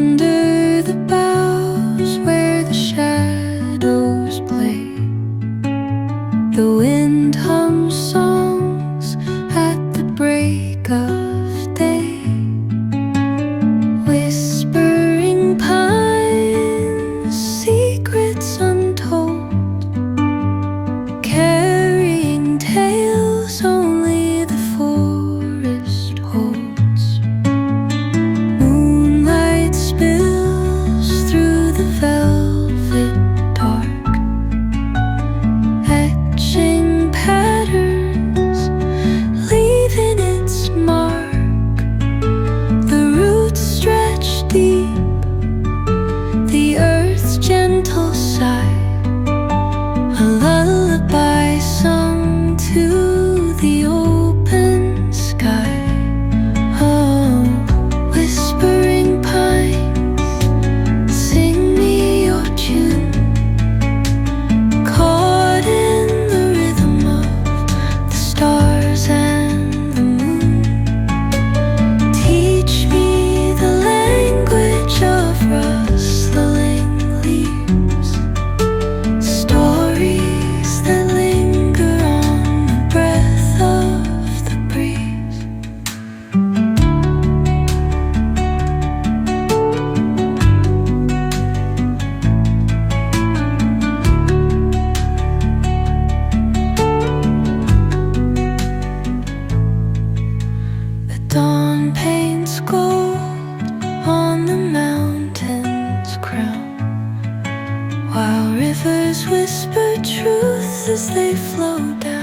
Under the boughs where the shadows play, the wind hums songs at the break of day. Whispering pines, secrets untold, carrying tales only the forest holds. Moonlight spills through the velvet dark, etching patterns, leaving its mark. The roots stretch deep, the earth's gentle sigh, a lullaby sung to the open sky. Oh, whispering pines, sing me your tune, caught in the rhythm of the stars and the moon. Teach me the language of rustling leaves, stories that linger on the breath of the breeze. The dawn paints gold on the mountain's crown, while rivers whisper truth as they flow down.